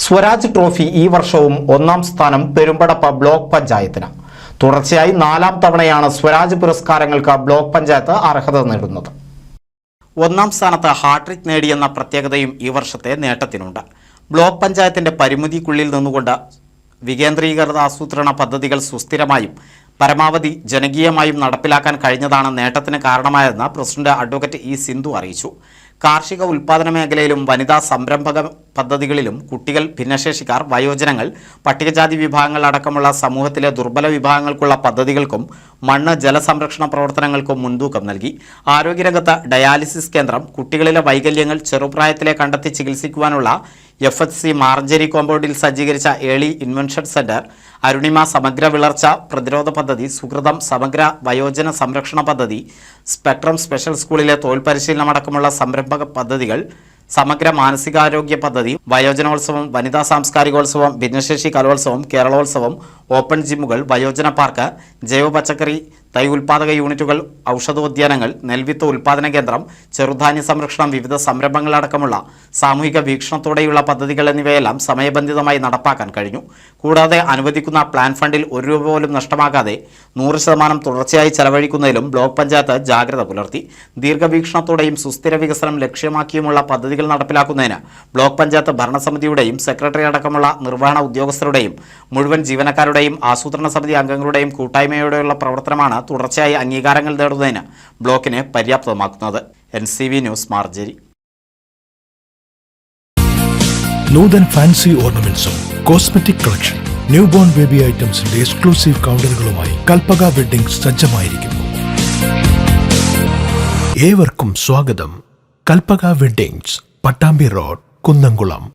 Swaraj trophy ഈ വർഷവും ഒന്നാം സ്ഥാനം പെരുമ്പടപ്പ ബ്ലോക്ക് പഞ്ചായത്തിന്. തുടർച്ചയായി 4ാം തവണയാണ് സ്വരാജ് പുരസ്കാരങ്ങൾക്ക് ബ്ലോക്ക് പഞ്ചായത്ത് അർഹത നേടുന്നത്. ഒന്നാം സ്ഥാനത്ത് ഹാട്രിക് നേടിയെന്ന പ്രത്യേകതയും ഈ വർഷത്തെ നേട്ടത്തിനുണ്ട്. ബ്ലോക്ക് പഞ്ചായത്തിന്റെ പരിമിതിക്കുള്ളിൽ നിന്നുകൊണ്ട് വികേന്ദ്രീകൃത ആസൂത്രണ പദ്ധതികൾ സുസ്ഥിരമായും പരമാവധി ജനകീയമായും നടപ്പിലാക്കാൻ കഴിഞ്ഞതാണ് നേട്ടത്തിന് കാരണമായതെന്ന് പ്രസിഡന്റ് അഡ്വക്കേറ്റ് ഇ സിന്ധു അറിയിച്ചു. കാർഷിക ഉൽപ്പാദന മേഖലയിലും വനിതാ സംരംഭക പദ്ധതികളിലും കുട്ടികൾ, ഭിന്നശേഷിക്കാർ, വയോജനങ്ങൾ, പട്ടികജാതി വിഭാഗങ്ങൾ അടക്കമുള്ള സമൂഹത്തിലെ ദുർബല വിഭാഗങ്ങൾക്കുള്ള പദ്ധതികൾക്കും മണ്ണ് ജലസംരക്ഷണ പ്രവർത്തനങ്ങൾക്കും മുൻതൂക്കം നൽകി. ആരോഗ്യരംഗത്ത് ഡയാലിസിസ് കേന്ദ്രം, കുട്ടികളിലെ വൈകല്യങ്ങൾ ചെറുപ്രായത്തിലെ കണ്ടെത്തി ചികിത്സിക്കുവാനുള്ള FHC മാർജരി കോമ്പൗണ്ടിൽ സജ്ജീകരിച്ച ഏളി ഇൻവെൻഷൻ സെന്റർ, അരുണിമ സമഗ്ര വിളർച്ച പ്രതിരോധ പദ്ധതി, സുഹൃതം സമഗ്ര വയോജന സംരക്ഷണ പദ്ധതി, സ്പെക്ട്രം സ്പെഷ്യൽ സ്കൂളിലെ തൊഴിൽ പരിശീലനമടക്കമുള്ള സംരംഭക പദ്ധതികൾ, സമഗ്ര മാനസികാരോഗ്യ പദ്ധതി, വയോജനോത്സവം, വനിതാ സാംസ്കാരികോത്സവം, ഭിന്നശേഷി കലോത്സവം, കേരളോത്സവം, ഓപ്പൺ ജിമ്മുകൾ, വയോജന പാർക്ക്, ജൈവ പച്ചക്കറി തൈ ഉൽപാദക യൂണിറ്റുകൾ, ഔഷധോദ്യാനങ്ങൾ, നെൽവിത്ത് ഉൽപാദന കേന്ദ്രം, ചെറുധാന്യ സംരക്ഷണം, വിവിധ സംരംഭങ്ങളടക്കമുള്ള സാമൂഹിക വീക്ഷണത്തോടെയുള്ള പദ്ധതികൾ എന്നിവയെല്ലാം സമയബന്ധിതമായി നടപ്പാക്കാൻ കഴിഞ്ഞു. കൂടാതെ അനുവദിക്കുന്ന പ്ലാൻ ഫണ്ടിൽ ₹1 പോലും നഷ്ടമാകാതെ 100% തുടർച്ചയായി ചെലവഴിക്കുന്നതിലും ബ്ലോക്ക് പഞ്ചായത്ത് ജാഗ്രത പുലർത്തി. ദീർഘവീക്ഷണത്തോടെയും സുസ്ഥിര വികസനം ലക്ഷ്യമാക്കിയുമുള്ള പദ്ധതികൾ നടപ്പിലാക്കുന്നതിന് ബ്ലോക്ക് പഞ്ചായത്ത് ഭരണസമിതിയുടെയും സെക്രട്ടറി അടക്കമുള്ള നിർവഹണ ഉദ്യോഗസ്ഥരുടെയും മുഴുവൻ ജീവനക്കാരുടെയും ആസൂത്രണ സമിതി അംഗങ്ങളുടെയും കൂട്ടായ്മയോടെയുള്ള പ്രവർത്തനമാണ് തുടർച്ചയായി അംഗീകാരങ്ങൾ നേടുന്നതിന് ബ്ലോക്കിനെ പര്യാപ്തമാക്കുന്നത്. NCV ന്യൂസ് മാർജരി. നൂതൻ ഫാൻസി ഓർണമെന്റ്സും cosmetic collection, new born baby ഐറ്റംസിന്റെ എക്സ്ക്ലൂസീവ് കൗണ്ടറുകളുമായി കൽപ്പക വെഡ്ഡിംഗ് സജ്ജമായിരിക്കുന്നു. ഏവർക്കും സ്വാഗതം. Kalpaka weddings, Pattambi road, Kunnamkulam.